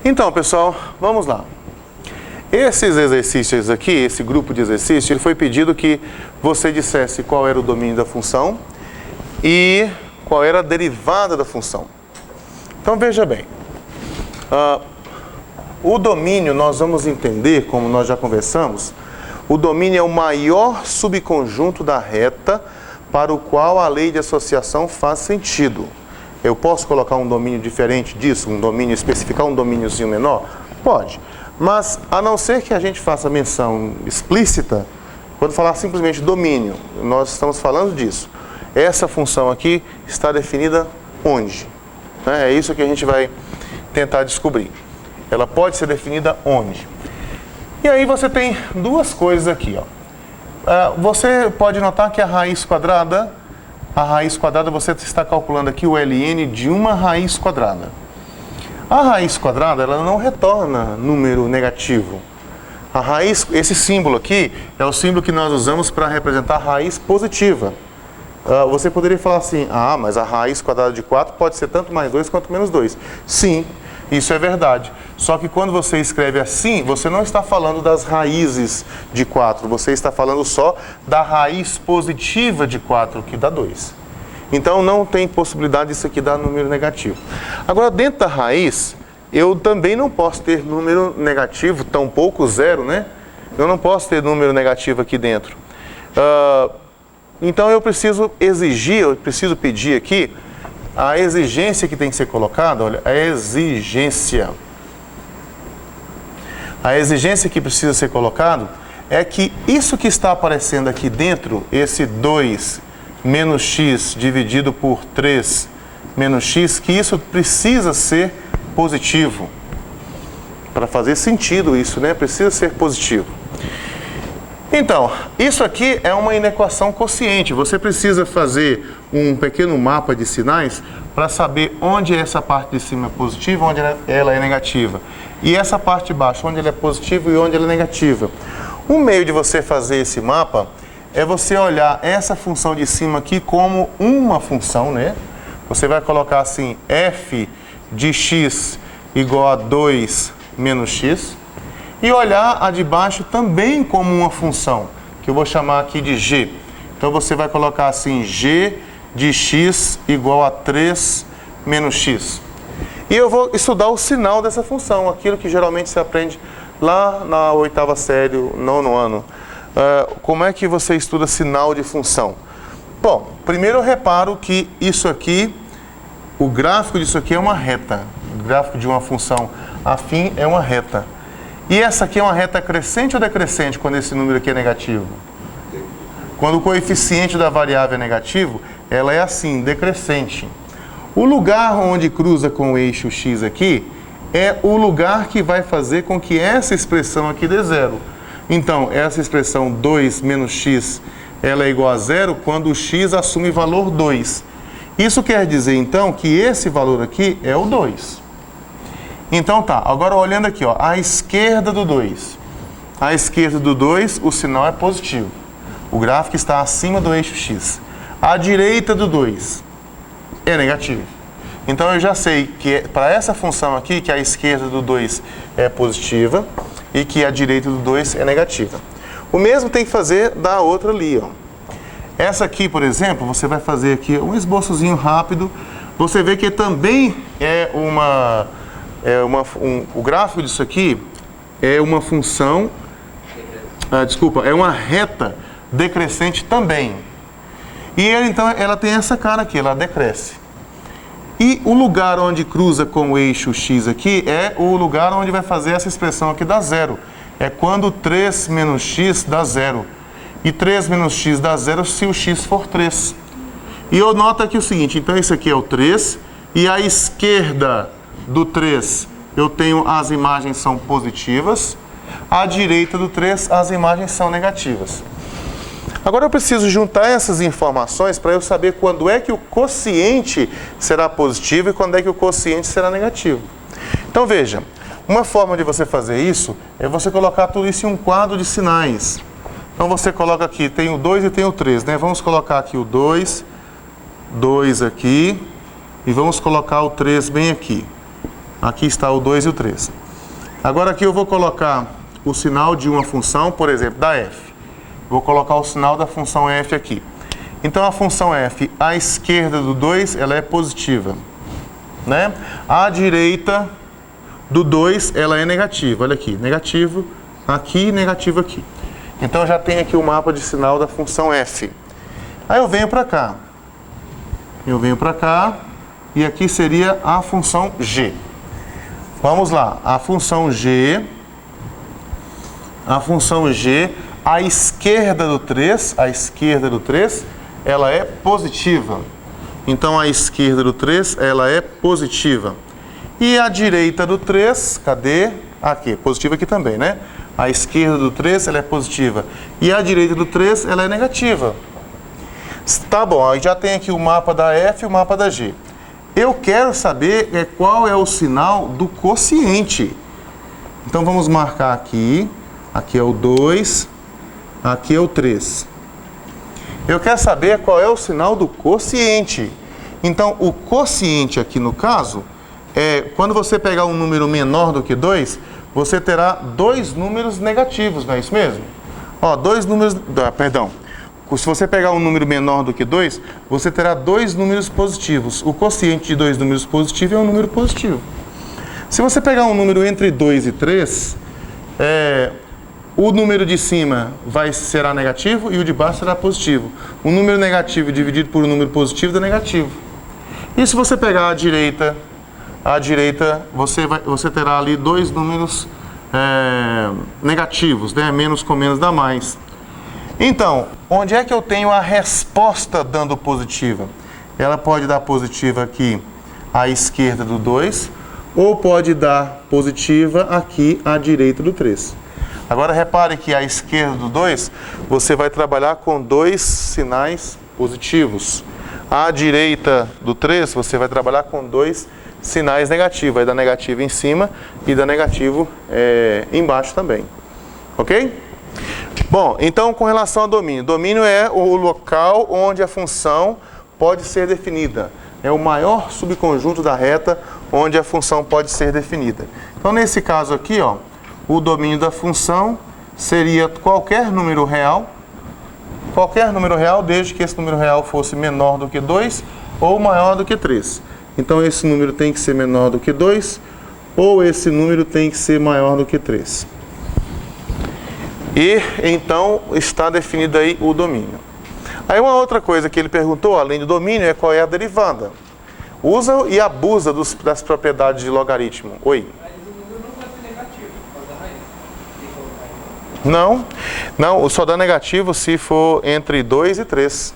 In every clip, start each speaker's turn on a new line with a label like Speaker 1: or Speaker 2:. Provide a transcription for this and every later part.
Speaker 1: Então, pessoal, vamos lá. Esses exercícios aqui, esse grupo de exercícios, ele foi pedido que você dissesse qual era o domínio da função e qual era a derivada da função. Então, veja bem. O domínio, nós vamos entender, como nós já conversamos, o domínio é o maior subconjunto da reta para o qual a lei de associação faz sentido. Eu posso colocar um domínio diferente disso, um domínio, especificar um domíniozinho menor? Pode. Mas, a não ser que a gente faça menção explícita, quando falar simplesmente domínio, nós estamos falando disso. Essa função aqui está definida onde? É isso que a gente vai tentar descobrir. Ela pode ser definida onde? E aí você tem duas coisas aqui, ó. Você pode notar que a raiz quadrada você está calculando aqui o ln de uma raiz quadrada. A raiz quadrada, ela não retorna número negativo. A raiz, esse símbolo aqui, é o símbolo que nós usamos para representar a raiz positiva. Você poderia falar assim, mas a raiz quadrada de 4 pode ser tanto mais 2 quanto menos 2. Sim, isso é verdade. Só que quando você escreve assim, você não está falando das raízes de 4, você está falando só da raiz positiva de 4, que dá 2. Então não tem possibilidade disso aqui dar número negativo. Agora, dentro da raiz, eu também não posso ter número negativo, tampouco zero, né? Eu não posso ter número negativo aqui dentro. Então eu preciso pedir aqui a exigência que tem que ser colocada, olha, a exigência. A exigência que precisa ser colocado é que isso que está aparecendo aqui dentro, esse 2 menos x dividido por 3 menos x, que isso precisa ser positivo. Para fazer sentido isso, né? Precisa ser positivo. Então, isso aqui é uma inequação quociente. Você precisa fazer um pequeno mapa de sinais para saber onde essa parte de cima é positiva e onde ela é negativa. E essa parte de baixo, onde ela é positiva e onde ela é negativa. Um meio de você fazer esse mapa é você olhar essa função de cima aqui como uma função, né? Você vai colocar assim, f de x igual a 2 menos x. E olhar a de baixo também como uma função, que eu vou chamar aqui de g. Então você vai colocar assim, g de x igual a 3 menos x. E eu vou estudar o sinal dessa função, aquilo que geralmente se aprende lá na 8ª série, 9º ano. Como é que você estuda sinal de função? Bom, primeiro eu reparo que isso aqui, o gráfico disso aqui é uma reta. O gráfico de uma função afim é uma reta. E essa aqui é uma reta crescente ou decrescente quando esse número aqui é negativo? Quando o coeficiente da variável é negativo, ela é assim, decrescente. O lugar onde cruza com o eixo x aqui é o lugar que vai fazer com que essa expressão aqui dê zero. Então, essa expressão 2 menos x, ela é igual a zero quando o x assume valor 2. Isso quer dizer, então, que esse valor aqui é o 2. Então tá, agora olhando aqui, ó, à esquerda do 2. À esquerda do 2, o sinal é positivo. O gráfico está acima do eixo x. À direita do 2 é negativo. Então eu já sei que para essa função aqui, que a esquerda do 2 é positiva e que a direita do 2 é negativa. O mesmo tem que fazer da outra ali, ó. Essa aqui, por exemplo, você vai fazer aqui um esboçozinho rápido. Você vê que também é o gráfico disso aqui é uma função, é uma reta decrescente também. E então ela tem essa cara aqui, ela decresce. E o lugar onde cruza com o eixo x aqui é o lugar onde vai fazer essa expressão aqui dar zero. É quando 3 menos x dá zero. E 3 menos x dá zero se o x for 3. E eu noto aqui o seguinte, então esse aqui é o 3, e à esquerda do 3 eu tenho as imagens são positivas, à direita do 3 as imagens são negativas. Agora eu preciso juntar essas informações para eu saber quando é que o quociente será positivo e quando é que o quociente será negativo. Então veja, uma forma de você fazer isso é você colocar tudo isso em um quadro de sinais. Então você coloca aqui, tem o 2 e tem o 3, né? Vamos colocar aqui o 2, 2 aqui, e vamos colocar o 3 bem aqui. Aqui está o 2 e o 3. Agora aqui eu vou colocar o sinal de uma função, por exemplo, da f. Vou colocar o sinal da função f aqui. Então a função f, à esquerda do 2, ela é positiva, né? À direita do 2, ela é negativa. Olha aqui, negativo aqui e negativo aqui. Então eu já tenho aqui o mapa de sinal da função f. Aí eu venho para cá. Eu venho para cá e aqui seria a função g. Vamos lá, a função g, à esquerda do 3, ela é positiva. Então, à esquerda do 3, ela é positiva. E à direita do 3, cadê? Aqui, positiva aqui também, né? À esquerda do 3, ela é positiva. E à direita do 3, ela é negativa. Tá bom, aí já tem aqui o mapa da f e o mapa da g. Eu quero saber qual é o sinal do quociente. Então, vamos marcar aqui. Aqui é o 2, aqui é o 3. Eu quero saber qual é o sinal do quociente. Então, o quociente aqui no caso, quando você pegar um número menor do que 2, você terá dois números negativos, não é isso mesmo? Ó, dois números... perdão. Se você pegar um número menor do que 2, você terá dois números positivos. O quociente de dois números positivos é um número positivo. Se você pegar um número entre 2 e 3, o número de cima será negativo e o de baixo será positivo. O número negativo dividido por um número positivo dá negativo. E se você pegar a direita, você terá ali dois números negativos, né? Menos com menos dá mais. Então, onde é que eu tenho a resposta dando positiva? Ela pode dar positiva aqui à esquerda do 2, ou pode dar positiva aqui à direita do 3. Agora repare que à esquerda do 2, você vai trabalhar com dois sinais positivos. À direita do 3, você vai trabalhar com dois sinais negativos. Vai dar negativo em cima e dá negativo embaixo também. Ok? Bom, então com relação ao domínio. Domínio é o local onde a função pode ser definida. É o maior subconjunto da reta onde a função pode ser definida. Então nesse caso aqui, ó, o domínio da função seria qualquer número real, desde que esse número real fosse menor do que 2 ou maior do que 3. Então esse número tem que ser menor do que 2 ou esse número tem que ser maior do que 3. E então está definido aí o domínio. Aí uma outra coisa que ele perguntou, além do domínio, é qual é a derivada. Usa e abusa das propriedades de logaritmo. Oi?
Speaker 2: Mas o número não vai ser negativo por causa da raiz.
Speaker 1: Não, só dá negativo se for entre 2 e 3.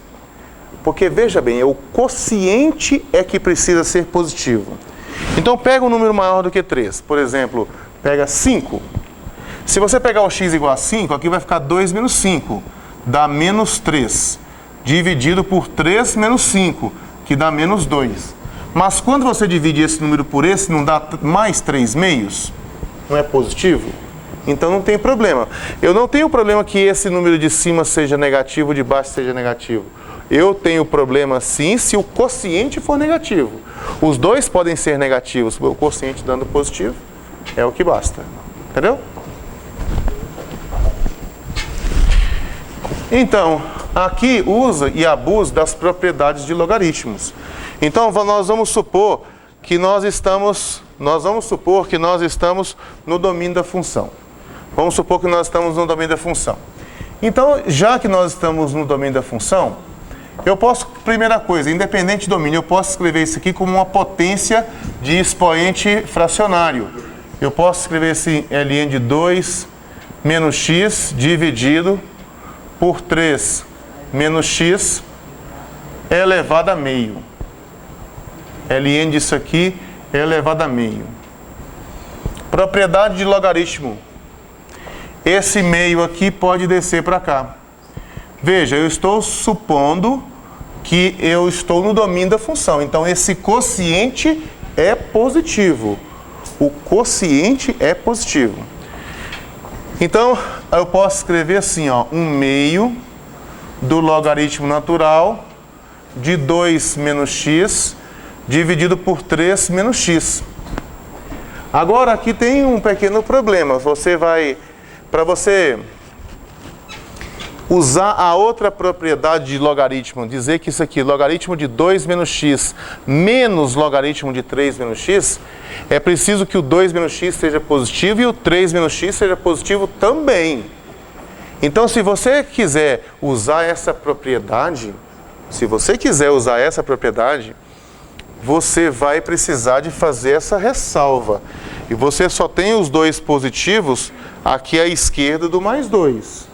Speaker 1: Porque, veja bem, o quociente é que precisa ser positivo. Então, pega um número maior do que 3. Por exemplo, pega 5. Se você pegar o x igual a 5, aqui vai ficar 2 menos 5, dá menos 3. Dividido por 3 menos 5, que dá menos 2. Mas quando você divide esse número por esse, não dá mais 3 meios? Não é positivo? Então não tem problema. Eu não tenho problema que esse número de cima seja negativo, de baixo seja negativo. Eu tenho problema sim se o quociente for negativo. Os dois podem ser negativos, o quociente dando positivo é o que basta. Entendeu? Então, aqui usa e abusa das propriedades de logaritmos. Então, nós vamos supor que nós estamos no domínio da função. Vamos supor que nós estamos no domínio da função. Então, já que nós estamos no domínio da função, eu posso, primeira coisa, independente do domínio, eu posso escrever isso aqui como uma potência de expoente fracionário. Eu posso escrever esse ln de 2 menos x dividido por 3 menos x elevado a meio. Ln disso aqui é elevado a meio. Propriedade de logaritmo. Esse meio aqui pode descer para cá. Veja, eu estou supondo que eu estou no domínio da função. Então, esse quociente é positivo. O quociente é positivo. Então, eu posso escrever assim, ó, 1 meio do logaritmo natural de 2 menos x dividido por 3 menos x. Agora aqui tem um pequeno problema. Para você usar a outra propriedade de logaritmo, dizer que isso aqui, logaritmo de 2 menos x menos logaritmo de 3 menos x, é preciso que o 2 menos x seja positivo e o 3 menos x seja positivo também. Então, se você quiser usar essa propriedade, você vai precisar de fazer essa ressalva. E você só tem os dois positivos aqui à esquerda do mais 2.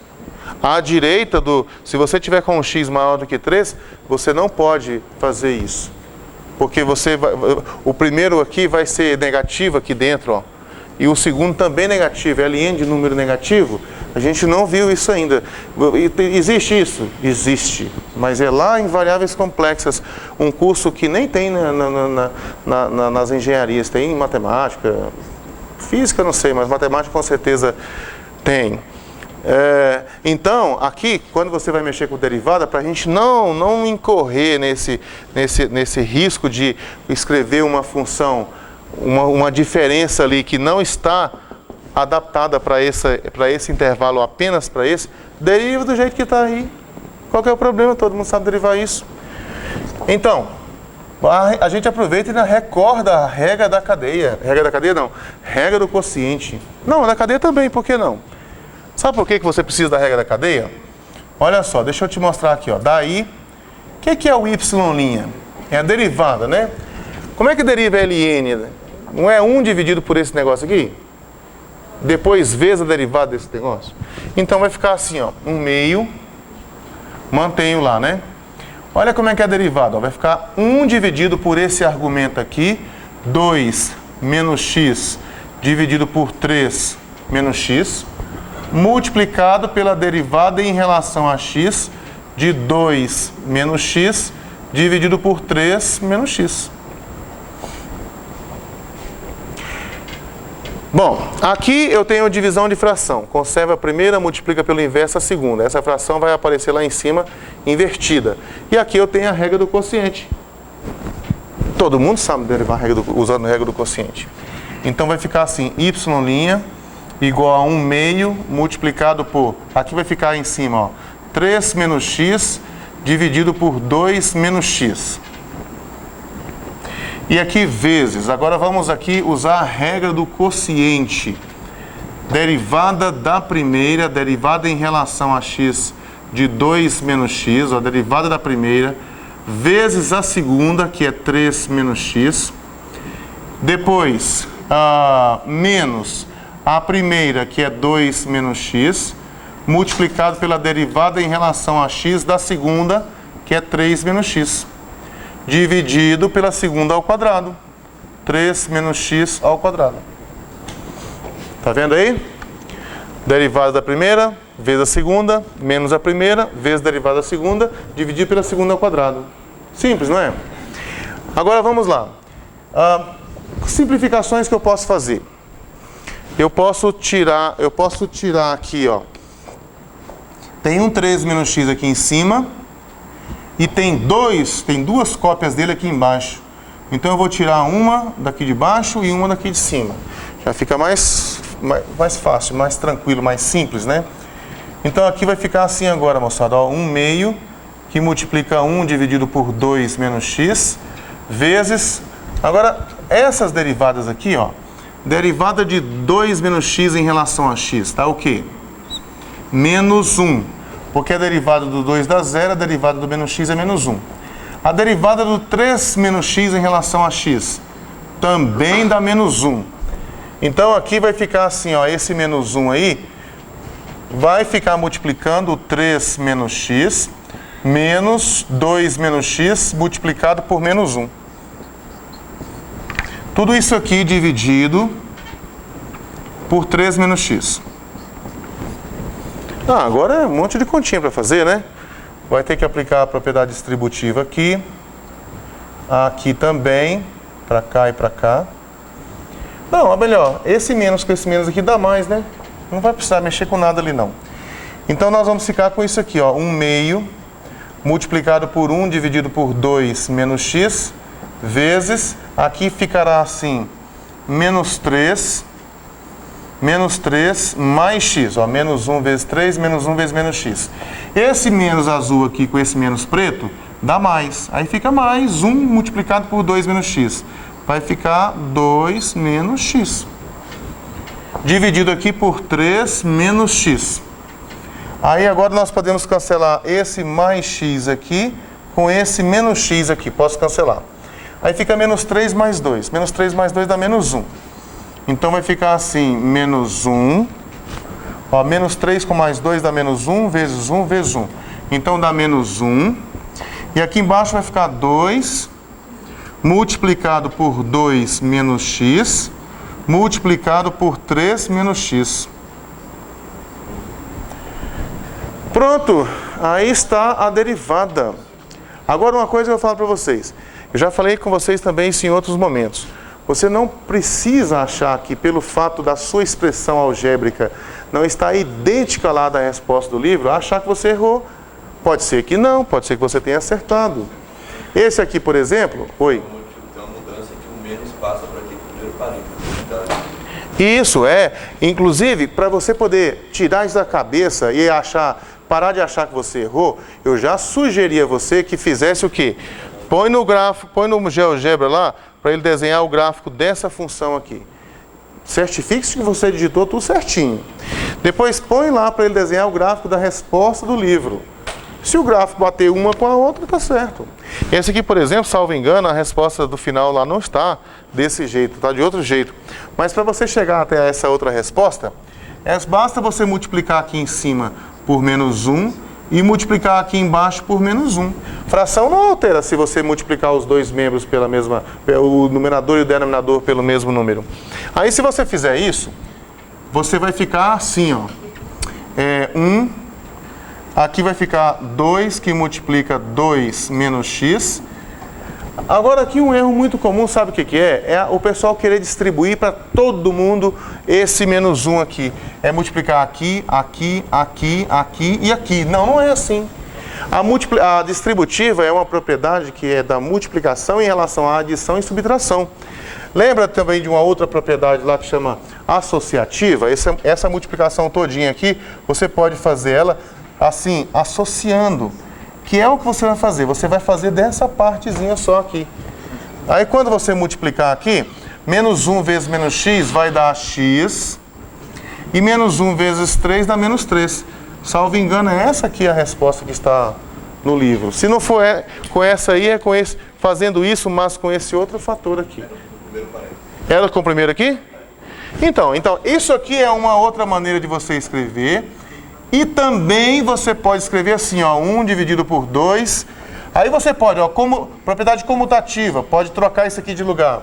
Speaker 1: À direita se você tiver com um x maior do que 3, você não pode fazer isso. Porque o primeiro aqui vai ser negativo aqui dentro, ó. E o segundo também negativo, LN de número negativo. A gente não viu isso ainda. Existe isso? Existe. Mas é lá em variáveis complexas. Um curso que nem tem nas engenharias. Tem em matemática, física não sei, mas matemática com certeza tem. Então, aqui, quando você vai mexer com derivada, para a gente não incorrer nesse risco de escrever uma função, uma diferença ali que não está adaptada para esse intervalo, apenas para esse, deriva do jeito que está aí. Qual que é o problema? Todo mundo sabe derivar isso. Então, a gente aproveita e recorda a regra da cadeia. Regra da cadeia não, regra do quociente. Não, da cadeia também, por que não? Sabe por que você precisa da regra da cadeia? Olha só, deixa eu te mostrar aqui, ó. Daí, o que é o y'? É a derivada, né? Como é que deriva ln? Não é 1 dividido por esse negócio aqui? Depois vezes a derivada desse negócio? Então vai ficar assim, ó. 1/2, mantenho lá, né? Olha como é que é a derivada, ó. Vai ficar 1 dividido por esse argumento aqui, 2 menos x dividido por 3 menos x, multiplicado pela derivada em relação a x de 2 menos x dividido por 3 menos x. Bom, aqui eu tenho divisão de fração. Conserva a primeira, multiplica pelo inverso a segunda. Essa fração vai aparecer lá em cima invertida. E aqui eu tenho a regra do quociente. Todo mundo sabe derivar usando a regra do quociente. Então vai ficar assim, y' igual a 1/2 multiplicado por, aqui vai ficar em cima, ó, 3 menos x dividido por 2 menos x. E aqui vezes, agora vamos aqui usar a regra do quociente. Derivada da primeira, derivada em relação a x de 2 menos x, ó, derivada da primeira, vezes a segunda, que é 3 menos x. Depois, menos a primeira, que é 2 menos x, multiplicado pela derivada em relação a x da segunda, que é 3 menos x, dividido pela segunda ao quadrado. 3 menos x ao quadrado. Tá vendo aí? Derivada da primeira, vezes a segunda, menos a primeira, vezes a derivada da segunda, dividir pela segunda ao quadrado. Simples, não é? Agora vamos lá. Simplificações que eu posso fazer. Eu posso tirar aqui, ó. Tem um 3 menos x aqui em cima e tem duas cópias dele aqui embaixo. Então eu vou tirar uma daqui de baixo e uma daqui de cima. Já fica mais fácil, mais tranquilo, mais simples, né? Então aqui vai ficar assim agora, moçada, ó, 1/2 que multiplica 1 dividido por 2 menos x, vezes... Agora, essas derivadas aqui, ó, derivada de 2 menos x em relação a x, tá o quê? Menos 1, porque a derivada do 2 dá 0, a derivada do menos x é menos 1. A derivada do 3 menos x em relação a x também dá menos 1. Então aqui vai ficar assim, ó, esse menos 1 aí vai ficar multiplicando o 3 menos x menos 2 menos x multiplicado por menos 1. Tudo isso aqui dividido por 3 menos x. Agora é um monte de continha para fazer, né? Vai ter que aplicar a propriedade distributiva aqui. Aqui também. Para cá e para cá. Não, é melhor. Esse menos com esse menos aqui dá mais, né? Não vai precisar mexer com nada ali, não. Então nós vamos ficar com isso aqui, ó. 1/2 multiplicado por 1 dividido por 2 menos x, vezes, aqui ficará assim, menos 3 mais x. Ó, menos 1 vezes 3, menos 1 vezes menos x. Esse menos azul aqui com esse menos preto dá mais. Aí fica mais 1 multiplicado por 2 menos x. Vai ficar 2 menos x. Dividido aqui por 3 menos x. Aí agora nós podemos cancelar esse mais x aqui com esse menos x aqui. Posso cancelar. Aí fica menos 3 mais 2. Menos 3 mais 2 dá menos 1. Então vai ficar assim, menos 1. Ó, menos 3 com mais 2 dá menos 1 vezes 1 vezes 1. Então dá menos 1. E aqui embaixo vai ficar 2 multiplicado por 2 menos x multiplicado por 3 menos x. Pronto, aí está a derivada. Agora uma coisa que eu falo para vocês. Eu já falei com vocês também isso em outros momentos. Você não precisa achar que pelo fato da sua expressão algébrica não estar idêntica lá da resposta do livro, achar que você errou. Pode ser que não, pode ser que você tenha acertado. Esse aqui, por exemplo, oi.
Speaker 3: Tem uma mudança que o menos passa para aquele primeiro parênteses.
Speaker 1: Isso é, inclusive, para você poder tirar isso da cabeça e parar de achar que você errou, eu já sugeri a você que fizesse o quê? Põe no gráfico, põe no GeoGebra lá, para ele desenhar o gráfico dessa função aqui. Certifique-se que você digitou tudo certinho. Depois põe lá para ele desenhar o gráfico da resposta do livro. Se o gráfico bater uma com a outra, está certo. Esse aqui, por exemplo, salvo engano, a resposta do final lá não está desse jeito, está de outro jeito. Mas para você chegar até essa outra resposta, basta você multiplicar aqui em cima por menos 1 e multiplicar aqui embaixo por menos 1. Fração não altera se você multiplicar os dois membros pela mesma, o numerador e o denominador pelo mesmo número. Aí se você fizer isso, você vai ficar assim, ó. 1, aqui vai ficar 2 que multiplica 2 menos x. Agora aqui um erro muito comum, sabe o que é? É o pessoal querer distribuir para todo mundo esse menos 1 aqui. É multiplicar aqui, aqui, aqui, aqui e aqui. Não, não é assim. A distributiva é uma propriedade que é da multiplicação em relação à adição e subtração. Lembra também de uma outra propriedade lá que chama associativa? Essa multiplicação todinha aqui, você pode fazer ela assim, associando. Que é o que você vai fazer. Você vai fazer dessa partezinha só aqui. Aí quando você multiplicar aqui, menos 1 vezes menos x vai dar x. E menos 1 vezes 3 dá menos 3. Salvo engano, é essa aqui a resposta que está no livro. Se não for com essa aí, é com esse, fazendo isso, mas com esse outro fator aqui. Era com o primeiro aqui? Então, isso aqui é uma outra maneira de você escrever. E também você pode escrever assim, ó, 1 dividido por 2. Aí você pode, ó, propriedade comutativa, pode trocar isso aqui de lugar.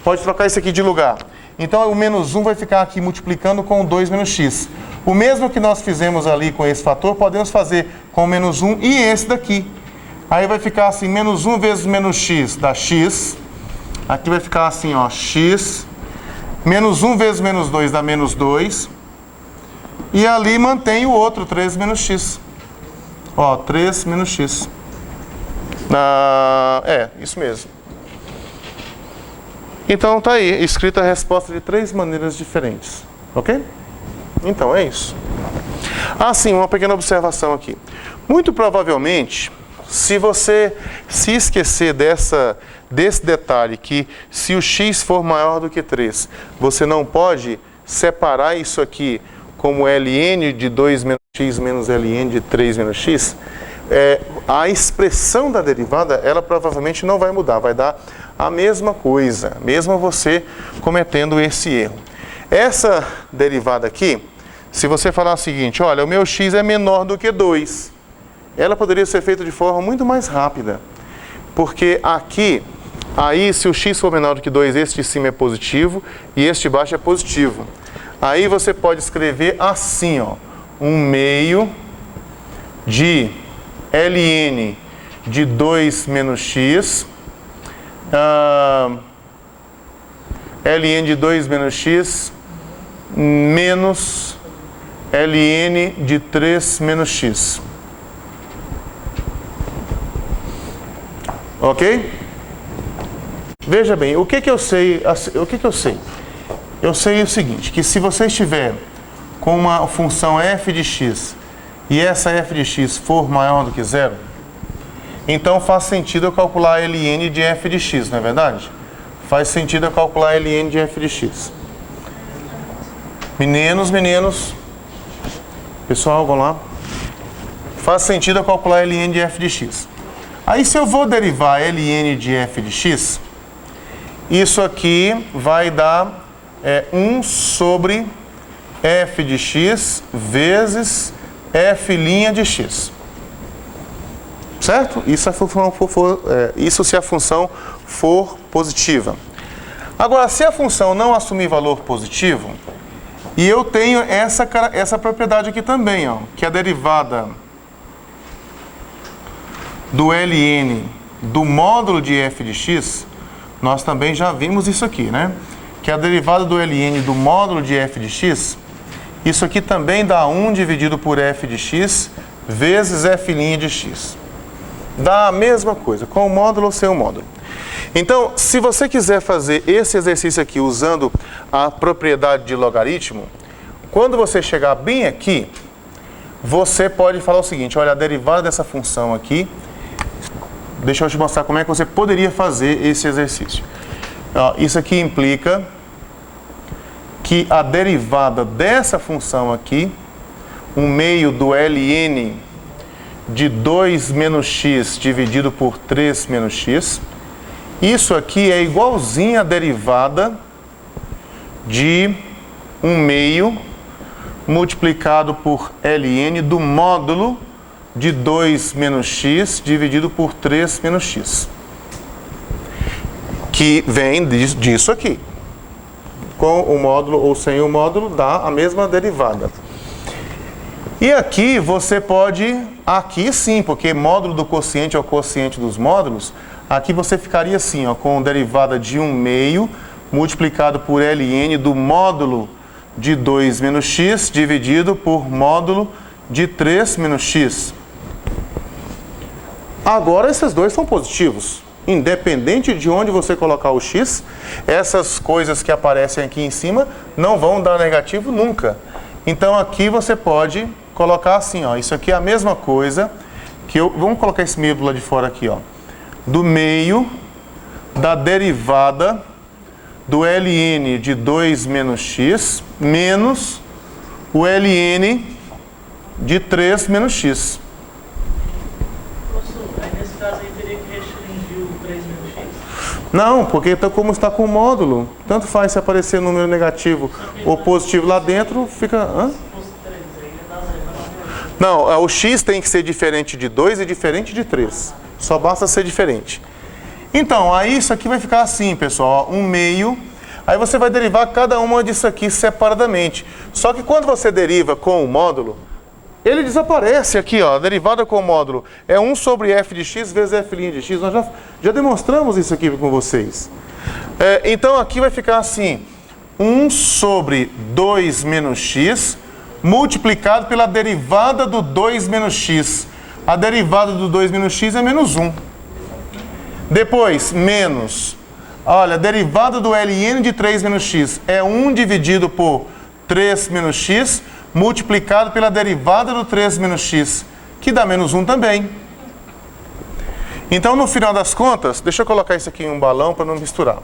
Speaker 1: Pode trocar isso aqui de lugar. Então o menos 1 vai ficar aqui multiplicando com 2 menos x. O mesmo que nós fizemos ali com esse fator, podemos fazer com menos 1 e esse daqui. Aí vai ficar assim, menos 1 vezes menos x dá x. Aqui vai ficar assim, ó, x. Menos 1 vezes menos 2 dá menos 2. E ali mantém o outro, 3 menos x. Ó, 3 menos x. Isso mesmo. Então tá aí, escrita a resposta de 3 maneiras diferentes. Ok? Então é isso. Sim, uma pequena observação aqui. Muito provavelmente, se você se esquecer desse detalhe, que se o x for maior do que 3, você não pode separar isso aqui como ln de 2 menos x menos ln de 3 menos x, a expressão da derivada, ela provavelmente não vai mudar, vai dar a mesma coisa, mesmo você cometendo esse erro. Essa derivada aqui, se você falar o seguinte, olha, o meu x é menor do que 2, ela poderia ser feita de forma muito mais rápida, porque aqui, aí se o x for menor do que 2, este de cima é positivo e este de baixo é positivo. Aí você pode escrever assim, ó, 1/2 de ln de 2 menos x, ln de 2 menos x menos ln de 3 menos x. Ok? Veja bem, o que que eu sei? Eu sei o seguinte, que se você estiver com uma função f de x e essa f de x for maior do que zero, então faz sentido eu calcular ln de f de x, não é verdade? Faz sentido eu calcular ln de f de x. Meninos, pessoal, vamos lá. Faz sentido eu calcular ln de f de x. Aí se eu vou derivar ln de f de x, isso aqui vai dar 1 sobre f de x vezes f' de x. Certo? Isso se a função for positiva. Agora, se a função não assumir valor positivo, e eu tenho essa propriedade aqui também, ó, que é a derivada do ln do módulo de f de x, nós também já vimos isso aqui, né? Que a derivada do ln do módulo de f de x, isso aqui também dá 1 dividido por f de x vezes f' de x. Dá a mesma coisa, com o módulo ou sem o módulo. Então, se você quiser fazer esse exercício aqui usando a propriedade de logaritmo, quando você chegar bem aqui, você pode falar o seguinte: olha, a derivada dessa função aqui, deixa eu te mostrar como é que você poderia fazer esse exercício. Isso aqui implica que a derivada dessa função aqui, 1 meio do ln de 2 menos x dividido por 3 menos x, isso aqui é igualzinho à derivada de 1 meio multiplicado por ln do módulo de 2 menos x dividido por 3 menos x. Que vem disso aqui. Com o módulo ou sem o módulo, dá a mesma derivada. E aqui você pode, aqui sim, porque módulo do quociente é o quociente dos módulos, aqui você ficaria assim, ó, com derivada de 1 meio multiplicado por ln do módulo de 2 menos x dividido por módulo de 3 menos x. Agora esses dois são positivos. Independente de onde você colocar o x, essas coisas que aparecem aqui em cima não vão dar negativo nunca. Então aqui você pode colocar assim, ó, isso aqui é a mesma coisa que vamos colocar esse meio do lado de fora aqui, ó, do meio da derivada do ln de 2 menos x menos o ln de 3 menos x.
Speaker 4: Nesse caso aí teria que restringir o 3 menos x?
Speaker 1: Não, porque como está com o módulo, tanto faz se aparecer número negativo ou positivo lá dentro, fica... Hã? Não, o x tem que ser diferente de 2 e diferente de 3. Só basta ser diferente. Então, aí isso aqui vai ficar assim, pessoal, 1 meio. Aí você vai derivar cada uma disso aqui separadamente. Só que quando você deriva com o módulo, ele desaparece aqui, ó, a derivada com o módulo é 1 sobre f de x vezes f' de x. Nós já demonstramos isso aqui com vocês. Então aqui vai ficar assim, 1 sobre 2 menos x multiplicado pela derivada do 2 menos x. A derivada do 2 menos x é menos 1. Depois, menos, olha, a derivada do ln de 3 menos x é 1 dividido por 3 menos x multiplicado pela derivada do 3 menos x, que dá menos 1 também. Então, no final das contas, deixa eu colocar isso aqui em um balão para não misturar.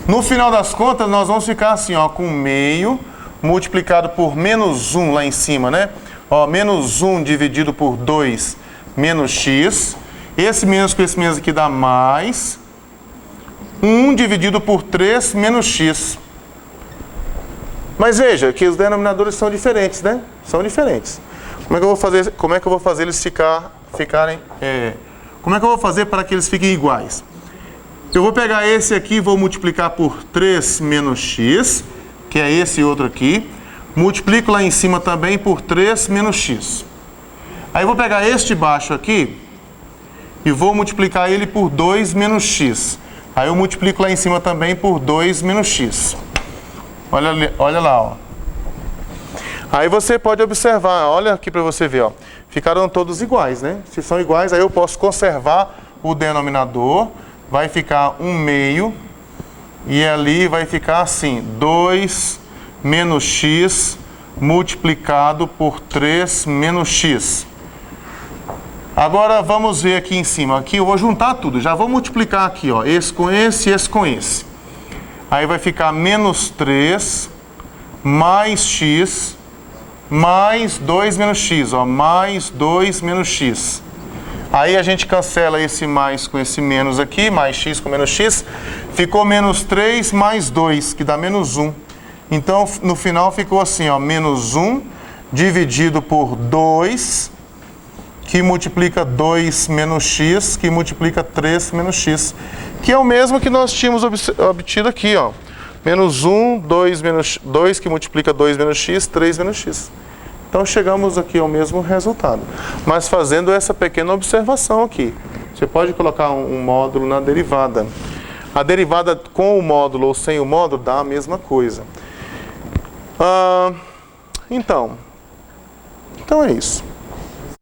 Speaker 1: No final das contas, nós vamos ficar assim, ó, com meio multiplicado por menos 1 lá em cima, né? Ó, menos 1 dividido por 2 menos x. Esse menos com esse menos aqui dá mais 1 dividido por 3 menos x. Mas veja que os denominadores são diferentes, né? São diferentes. Como é que eu vou fazer eles ficarem... como é que eu vou fazer para que eles fiquem iguais? Eu vou pegar esse aqui e vou multiplicar por 3 menos x, que é esse outro aqui. Multiplico lá em cima também por 3 menos x. Aí eu vou pegar este de baixo aqui e vou multiplicar ele por 2 menos x. Aí eu multiplico lá em cima também por 2 menos x. Olha lá, ó. Aí você pode observar, olha aqui para você ver, ó. Ficaram todos iguais, né? Se são iguais, aí eu posso conservar o denominador, vai ficar 1/2, e ali vai ficar assim, 2 menos x multiplicado por 3 menos x. Agora vamos ver aqui em cima. Aqui eu vou juntar tudo, já vou multiplicar aqui, ó, esse com esse e esse com esse. Aí vai ficar menos 3 mais x mais 2 menos x, ó, mais 2 menos x. Aí a gente cancela esse mais com esse menos aqui, mais x com menos x, ficou menos 3 mais 2, que dá menos 1. Então, no final ficou assim, ó, menos 1 dividido por 2, que multiplica 2 menos x, que multiplica 3 menos x, que é o mesmo que nós tínhamos obtido aqui, ó. Menos 1, 2 que multiplica 2 menos x, 3 menos x. Então chegamos aqui ao mesmo resultado, mas fazendo essa pequena observação aqui. Você pode colocar um módulo na derivada. A derivada com o módulo ou sem o módulo dá a mesma coisa. Então é isso.